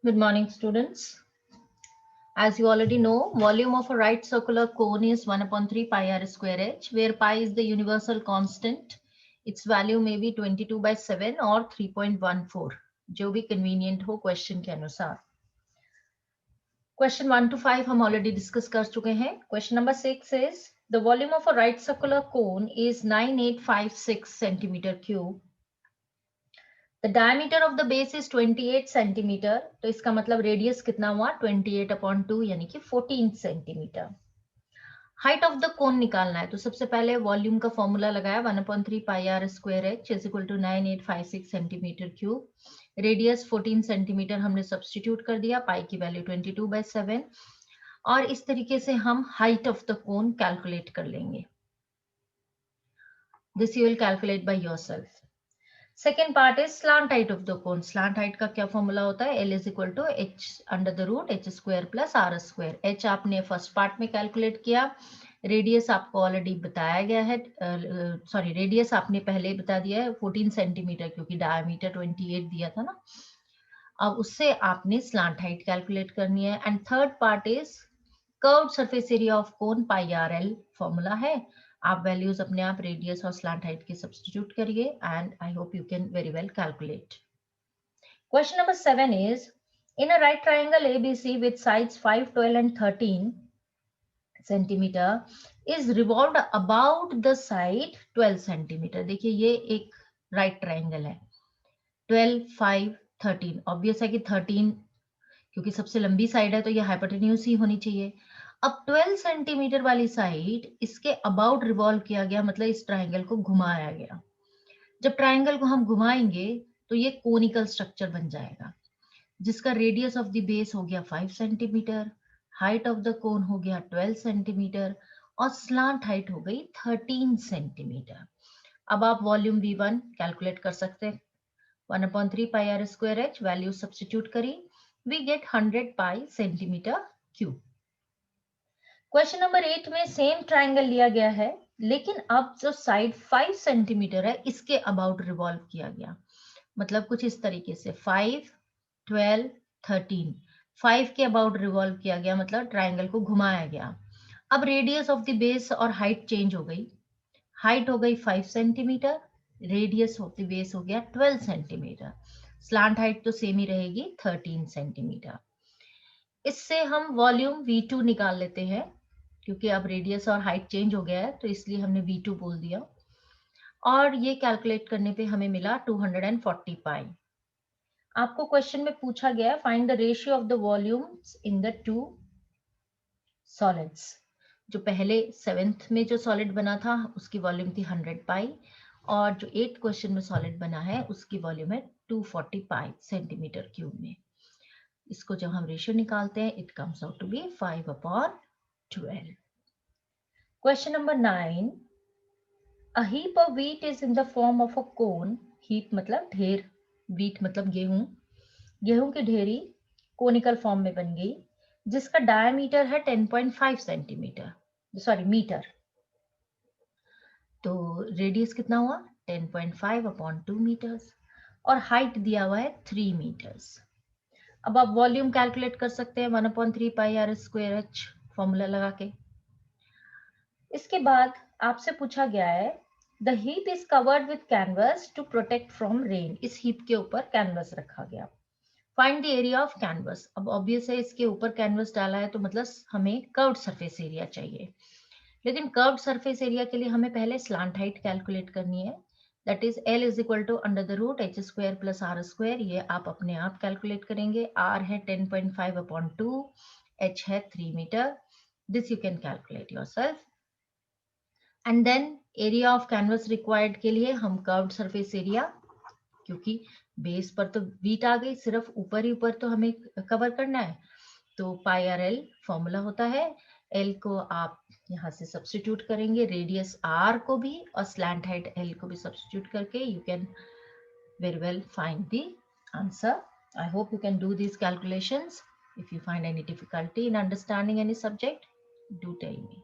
Good morning, students. As you already know, volume of a right circular cone is 1 upon 3 pi r square h, where pi is the universal constant. Its value may be 22/7 or 3.14, जो भी convenient हो question के अनुसार. Question 1 to 5 हम already discuss कर चुके हैं. Question number 6 is the volume of a right circular cone is 9856 centimeter cube. The diameter of the base is 28 centimetre. तो इसका मतलब रेडियस कितना हुआ 28/2 यानी कि 14 सेंटीमीटर. हाइट ऑफ द कोन निकालना है तो सबसे पहले वॉल्यूम का फॉर्मूला लगाया 1/3 pi R square H is equal to 9856 centimetre cube. Radius 14 centimetre हमने सब्सटीट्यूट कर दिया, पाई की वैल्यू 22/7 और इस तरीके से हम height of the cone calculate कर लेंगे. This you will calculate by yourself. Second part is slant height of the cone. Slant height का क्या फॉर्मूला होता है, L is equal to H under the root H square plus R square. H आपने first part में calculate किया, radius आपको already बताया गया है, सॉरी रेडियस आपने पहले बता दिया है 14 सेंटीमीटर क्योंकि डायमीटर 28 दिया था ना. अब उससे आपने स्लांट हाइट कैलकुलेट करनी है. And third part is curved surface area of cone pi R L formula है. आप वैल्यूज अपने आप रेडियस और स्लांट हाइट के सब्स्टिट्यूट करिए and I hope you can very well calculate. Question number 7 is in a right triangle ABC with sides 5, 12 and 13 centimeter is revolved about the side 12 centimeter. देखिए ये एक right triangle है, 12, 5, 13. Obvious है कि 13 क्योंकि सबसे लंबी साइड है तो ये हाइपोटेन्यूज ही होनी चाहिए. अब 12 सेंटीमीटर वाली साइड इसके अबाउट रिवॉल्व किया गया, मतलब इस ट्राइंगल को घुमाया गया. जब ट्राइंगल को हम घुमाएंगे तो ये कोनिकल स्ट्रक्चर बन जाएगा जिसका रेडियस ऑफ द बेस हो गया 5 सेंटीमीटर, हाइट ऑफ द कोन हो गया 12 सेंटीमीटर और स्लांट हाइट हो गई 13 सेंटीमीटर. अब आप वॉल्यूम V1 कैलकुलेट कर सकते हैं. 1/3 pi R square H, value substitute करी, we get 100 pi centimeter cube. Question number 8 में सेम ट्राइंगल लिया गया है लेकिन अब जो साइड 5 सेंटीमीटर है इसके अबाउट रिवॉल्व किया गया. मतलब कुछ इस तरीके से 5, 12, 13, 5 के अबाउट रिवॉल्व किया गया, मतलब ट्राइंगल को घुमाया गया. अब रेडियस ऑफ द बेस और हाइट चेंज हो गई. हाइट हो गई 5 centimetre, radius of the base हो गया 12 सेंटीमीटर. स्लांट हाइट तो सेम ही रहेगी 13 सेंटीमीटर. इससे हम वॉल्यूम V2 निकाल लेते हैं क्योंकि अब रेडियस और हाइट चेंज हो गया है तो इसलिए हमने V2 बोल दिया. और ये कैलकुलेट करने पे हमें मिला 240 पाई. आपको क्वेश्चन में पूछा गया find the ratio of the volumes in the two solids. जो पहले 7th में जो सॉलिड बना था उसकी वॉल्यूम थी 100 पाई और जो 8th क्वेश्चन में सॉलिड बना है उसकी वॉल्यूम है 240 पाई सेंटीमीटर क्यूब में. इसको जब हम रेशियो निकालते हैं it comes out to be 5/12. Question number 9, a heap of wheat is in the form of a cone. Heap मतलब ढेर, व्हीट मतलब गेहूं. गेहूं की ढेरी कोनिकल फॉर्म में बन गई जिसका डायमीटर है 10.5 सेंटीमीटर, सॉरी मीटर. तो रेडियस कितना हुआ 10.5/2 मीटर्स और हाइट दिया हुआ है 3 मीटर्स. अब आप वॉल्यूम कैलकुलेट कर सकते हैं 1/3 pi R square H formula लगा के. इसके बाद आपसे पूछा गया है the heap is covered with canvas to protect from rain. इस हीप के ऊपर कैनवस रखा गया. Find the area of canvas. अब ऑब्वियस है इसके ऊपर कैनवस डाला है तो मतलब हमें कर्व्ड सरफेस एरिया चाहिए, लेकिन कर्व्ड सरफेस एरिया के लिए हमें पहले स्लांट हाइट कैलकुलेट करनी है. That is L is equal to under the root H square plus R square. ये आप अपने आप कैलकुलेट करेंगे. R है 10.5/2, H है 3 metre. This you can calculate yourself. And then area of canvas required के लिए हम कर्व्ड सरफेस एरिया, क्योंकि बेस पर तो वीट आ गई, सिर्फ ऊपर ही ऊपर तो हमें कवर करना है, तो पाई आर एल फॉर्मूला होता है. एल को आप यहाँ से सब्स्टिट्यूट करेंगे, रेडियस आर को भी और स्लैंट हाइट एल को भी सब्स्टिट्यूट करके you can very well find the answer. I hope you can do these calculations. If you find any difficulty in understanding any subject, do tell me.